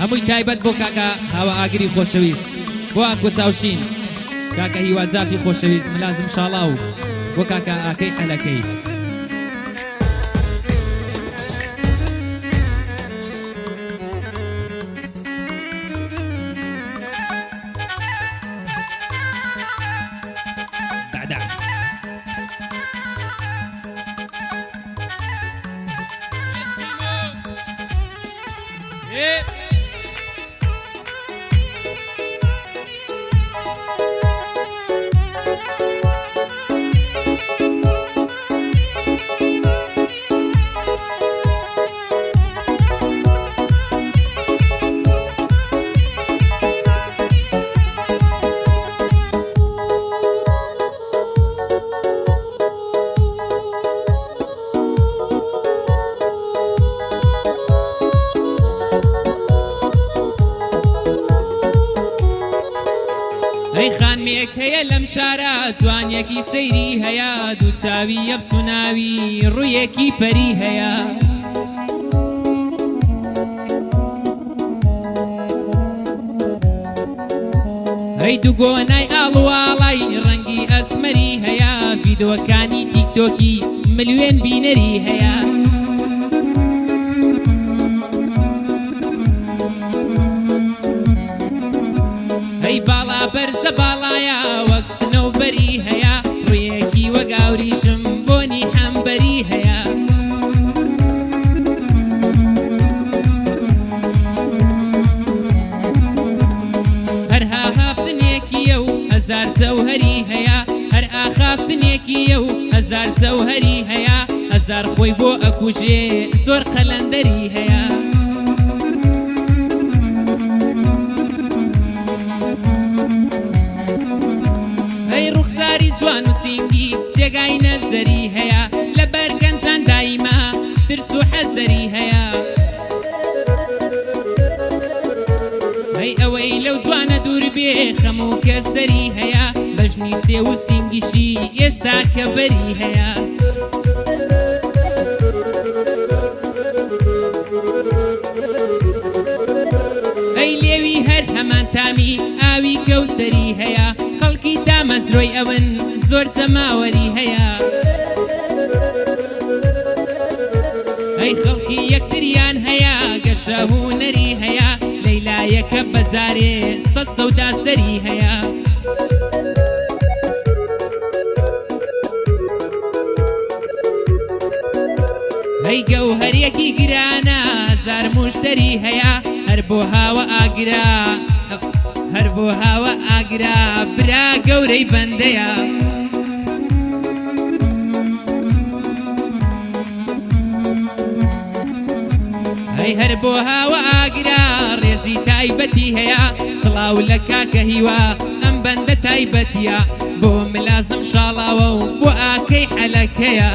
هەمووی تایبەت بۆ کاکە هاوە ئاگری خۆشەویست بۆ ئاکۆ چاوشین کاکە هیوا جافی خۆشەویست ملازم شاڵاو بۆ کاکە ئاکەی قەلەکەی هەیە لەم شارە جوانیەکی سەیری هەیە دوو چاوی یەفسوناوی ڕوویەکی پەری هەیە هەی دوو گۆنای ئاڵواڵای ڕەنگی ئەسمەری هەیە ڤیدۆکانی تیکتۆکی ملیۆن بینەری هەیە هەی باڵا بەرزە باڵایە وەک سنەوبەری هەیە ڕوویەکی وەگاوریشم بۆنی هەمبەری هەیە هەر هاهافتنێکیە و هەزار جەوهەری هەیە هەر ئاخافتنێکیە و هەزار جەوهەری هەیە هەزار خۆی بۆ ئەکوژێ زۆر قەلەندەری هەیە جوان و سینگی جێگای نەزەری هەیە لە بەرگەنجان دایما ترس و حەزەری هەیە هەی ئەوەی لەو جوانە دوور بێ خەم و کەسەری هەیە بەژنی سێ و سینگیشی ئێستا کە بەری هەیە ئەی لێوی هەر هەمان تامی ئاوی کەوسەری هەیە خەڵکی تامەزرۆی ئەون زۆر جەماوەری هەیە ئەی خەڵکی یەکتریان هەیە گەشە هونەری هەیە لەیلایەکە بەزارێ سەد سەودا سەری هەیە هەی گەوهەرێکی گرانە هەزار موشتەری هەیە هەر بۆ هاوە ئاگرا هەر بۆ هاوە ئاگرا برا گەورەی بەندەیە هەی هەر بۆ هاوە ئاگرا ڕێزی تایبەتی هەیە سڵاو لە کاکە هیوا ئەم بەندە تایبەتیە بۆ ملازم شاڵاوە و بۆ ئاکەی حەلەکەیە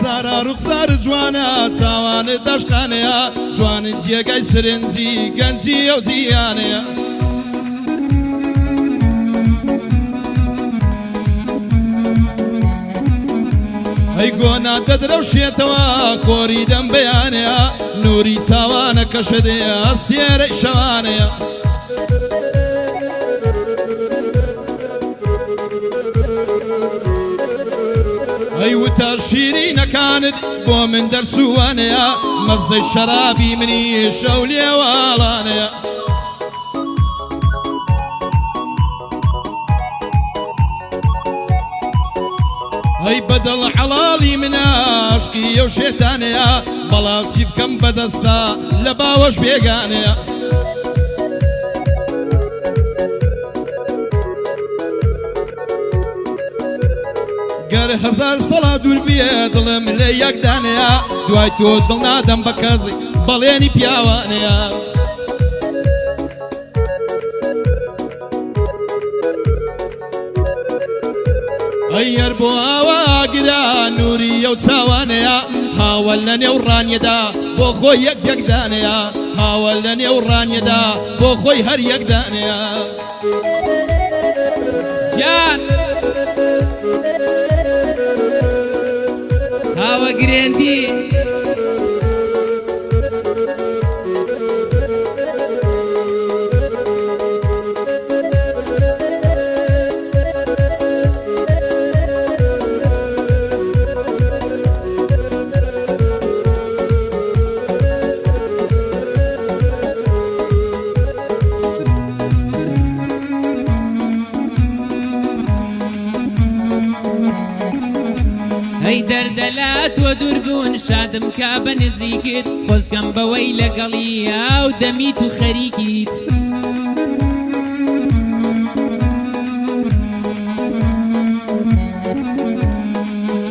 سارا ڕوخسار جوانە چاوانت دەشقانەیە جوانت جێگای سرنجی گەنجی ئەو جیانەیە ئەی گۆنا دەدرەوشێتەوە خۆری دەم بەیانەیە نووری چاوانە کەشەدەیە ئەستێرەی شەوانەیە ئەی وتە شیرینەکانت بۆ من دەرسووانەیە مەزەی شەرابی منی شەو لێواڵانەیە ئەی بەدڵ حەڵاڵی منە عاشقی ئەو شێتانەیە بەڵاو چی بکەم بەدەستا لە باوەش بێگانەیە ئەگەر هەزار سەڵا دوور بێ دڵم لە یەکدانەیە دوای تۆ دڵ نادەم بە کەسی بەڵێنی پیاوانەیە ئەیەر بۆ ئاواگرا نووری ئەو چاوانەیە هاوڵ لە نێو ڕانیەدا بۆ خۆی یەک یەکدانەیە هاوڵ لە نێو ڕانیەدا بۆ خۆی هەر یەکدانەیە جان هاوە گرێندی ئەی دەردەلا تۆ دوور بوون شادم کا بە نزیکت خۆزگەم بەوەی لەگەڵی ئاو دەمیت و خەریکیت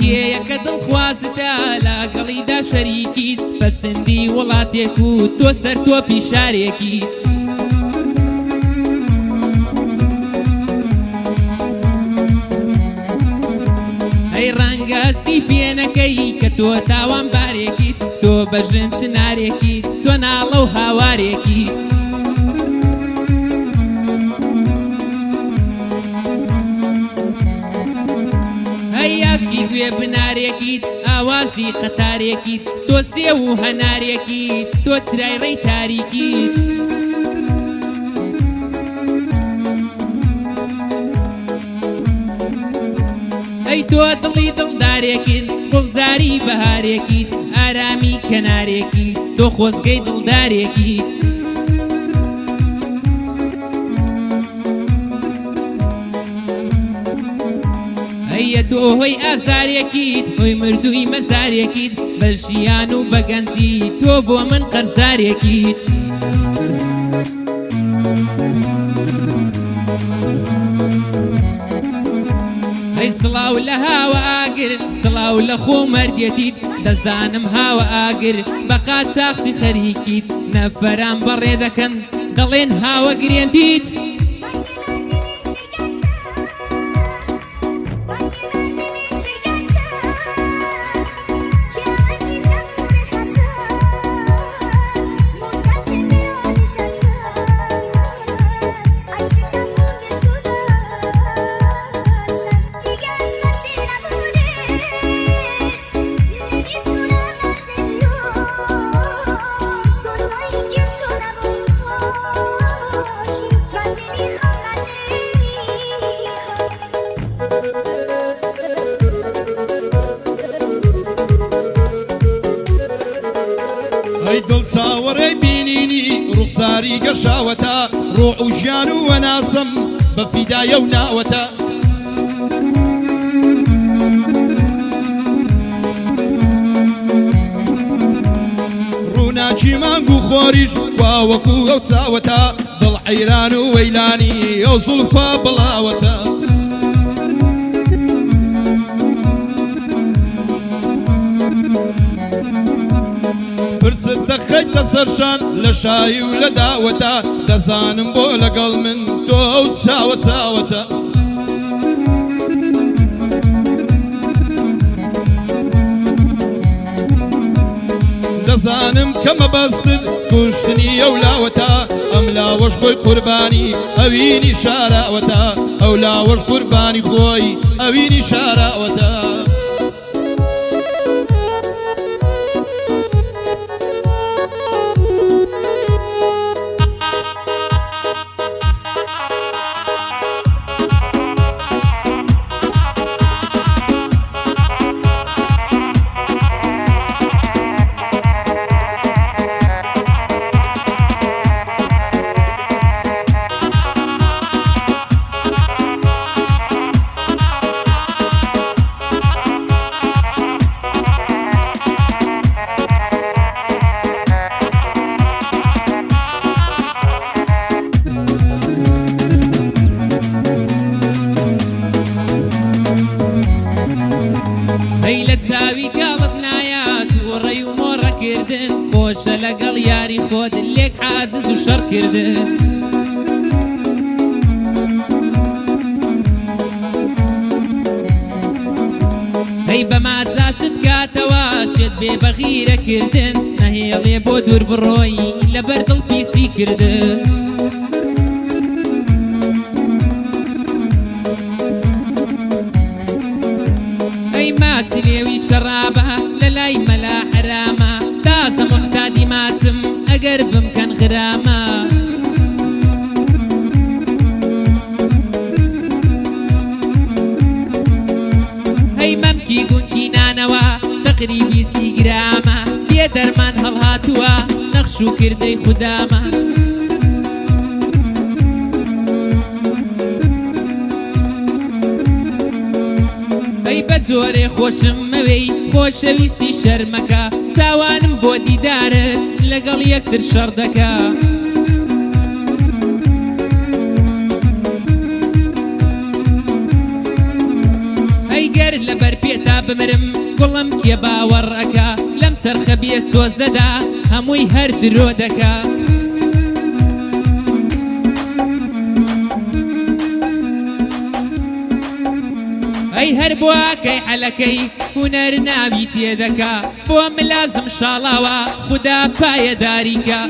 کێیەکە دڵخوازتە لاگەڵیدا شەریکیت بە سندی وڵاتێک و تۆ سەر تۆ پیشارێکیت ئەی ڕەنگەستی پێنەکەی کە تۆ تاوان بارێکیت تۆ بەژن چنارێکیت تۆ ناڵە و هاوارێکیت ئەی یاسکی گوێ بنارێکیت ئاوازی قەتارێکیت تۆ سێ و هەنارێکیت تۆ چرای ڕێی تاریکیت ئەی تۆ دڵی دڵدارێکیت گوڵزاری بەهارێکیت ئارامی کەنارێکیت تۆ خۆزگەی دڵدارێکیت ئەیە تۆ هۆی ئازارێکیت هۆی مردووی مەزارێکیت بە ژیان و بەگەنجی تۆ بۆ من قەرزارێکیت ئەی سڵاو لە هاوە ئاگر سڵاو لە خۆ مەردێتیت دەزانم هاوە ئاگر بە قاچاقی خەریکیت نەفەران بەڕێ دەکەن دەڵێن هاوە گرێندیت ئەی دڵ چاوەڕێی بینینی ڕوخساری گەشاوەتە ڕۆح و ژیان و وەناسم بە فیدایە و ناوەتە ڕووناچی مانگ و خۆریش واوەکو ئەو چاوەتە دڵ حەیران و وەیلانی ئەو زوڵفا بڵاوەتە پرچت دەخەیتە سەرشان لە شایی و لە داوەتە دەزانم بۆ لەگەڵ من تۆ ئەو چاوە چاوەتە دەزانم کە مەبەستت کوشتنی ئەو لاوەتە ئەم لاوەش خۆی قوربانی ئەوینی شاراوەتە ئەو لاوەش قوربانی خۆی ئەوینی شاراوەتە چاوی گاڵت نایات و ڕێی و مۆڕەکردن خۆشە لەگەڵ یاری خۆت لێک حاجز و شەڕکردن هەی بەماجاشت کاتەوە شێت بێ بەغیرەکردن نەهێڵێ بۆ دوور بڕۆی لەبەر دڵ پیسی کردن ئەی ماچی لێوی شەڕابە لە لای مەلا حرامە تازە محتادی ماچم ئەگەر بمکەن غرامە هەی مەمکی گونکی نانەوە تەقریبی 30 گرامە بێ دەرمان هەڵهاتووە نەخش و کردەی خودامە ئەی بە جۆرێ خۆشم مەوەی خۆشەویستی شەرمەکە چاوانم بۆ دیدارت لەگەڵ یەکتر شەڕ دەکا ئەی گەر لەبەر پێتا بمرم گوڵم کێ باوەڕەکە لەم چەرخە بێ سۆزەدا هەمووی هەر درۆ دەکا ئەی هەر بواکەی حەلەکەی هونەر ناوی تێدەکا بۆ ملازم شاڵاوە خودا پایەداریکە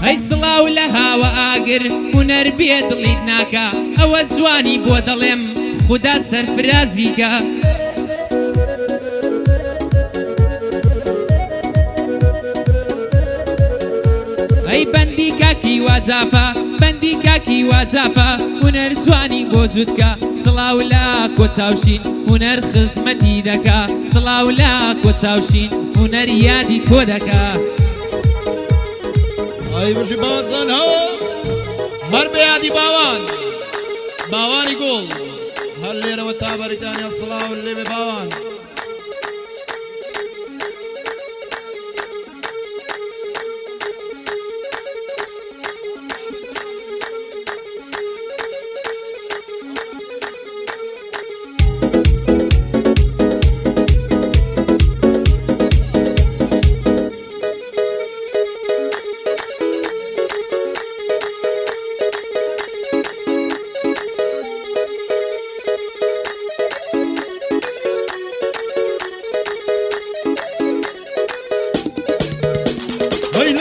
ئەی سڵاو لە هاوە ئاگر هونەر بێ دڵیت ناکە ئەوە جوانی بۆ دەڵێم خودا سەرفرازیکە ئەی بەندی کاکی واجافە بەندی کاکی واجافە هونەر جوانی بۆ جوودکە سڵاو لە کۆچاوشین هونەر خزمەتی دەکا سڵاو لە کۆچاوشین هونەر یادی تۆ دەکا ئەی بژی بازن هەوە هەر بە یادی باوان باوانی گوڵ هەر لێرەوە تا بەریتانیا سڵاو لێ بێ باوان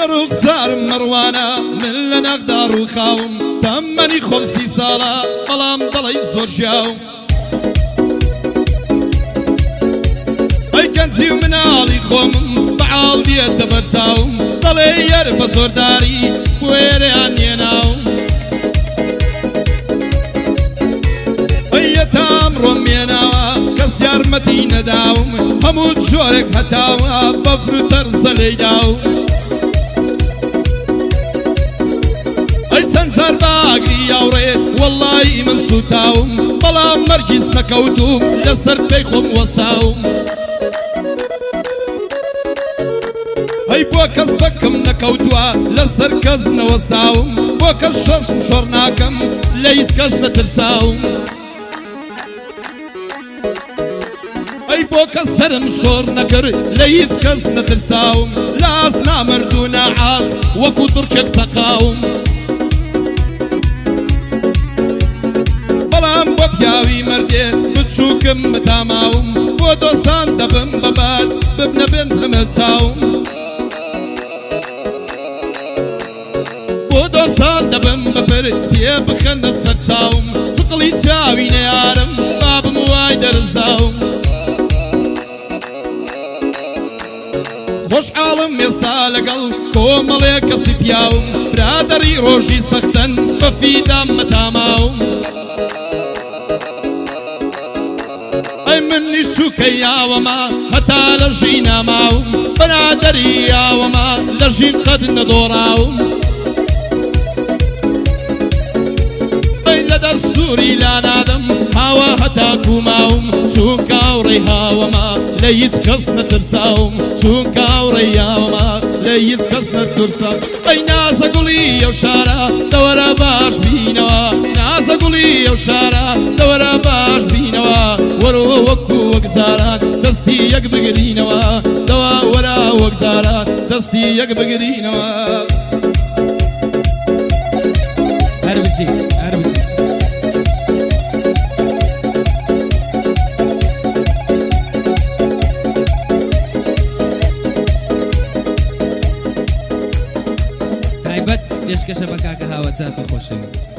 رخسار مروانە من لە نەقدار و خاوم تەمەنی خۆم 30 ساڵە بەڵام دڵی زۆر ژیاوم ئەی گەنجی و مناڵی خۆمم بەعاڵ دێتە بەرچاوم دەڵێ یەر بە زۆرداری وێرەیان نێناوم ئەی یەتام ڕۆم مێناوە کەس یارمەتی نەداوم هەموو جۆرێک هەتاوە بەفر و تەرزە لێداوم چەند جار باگری یاوڕێت وەڵڵی من سوتاوم بەڵام مەرگیز نەکەوتوم لەسەر پێی خۆم وەساوم ئەی بۆ کەس بەکەم نەکەوتووە لەسەر کەس نەوەستاوم بۆ کەس شەست و شۆڕ ناکەم لە هیچ کەس نەترساوم ئەی بۆ کەس سەرم شۆڕ نەکرد لە هیچ کەس نەترساوم لاس نامەرد و نەعاس وەکو تڕکێک سەقاوم بۆ پیاوی مەردێ بچووکم متاماوم بۆ دۆستان دەبم بەبات ببنە بن لەمە چاوم بۆ دۆستان دەبم بەپر پێ بخەنە سەر چاوم چقڵی چاوی نەیارم بابم وای دەرزاوم خۆشحاڵم ئێستا لەگەڵ کۆمەڵێک کەسی پیاوم برادەری ڕۆژی سەختەن بەفیدام مەتاماوم ئەی منی سوکەی یاوەما هەتا لە ژی ناماوم بەرادەری یاوەما لە ژین قەد نەدۆڕاوم ئەی لە دەستوری لا نادەم هاوە هەتا کوماوم چونکە ئاوڕێی هاوەما لە هیچ کەس نەترساوم چونکە ئاوڕێی یاوەما لە هیچ کەس نەترساوم قرصە ئەی نازە گوڵی ئەو شارە دەوەرە باش بینەوە نازە گوڵی ئەو شارە دەوەرە باش بینەوە وەرەوە وەکو وەک جاران دەستی یەک بگرینەوە دەوا وەرە وەک جاران دەستی یەک بگرینەوە هەر بچی هەر بچی تایبەت پێشکەشە بە کاکە هاوەجافی خۆشەویست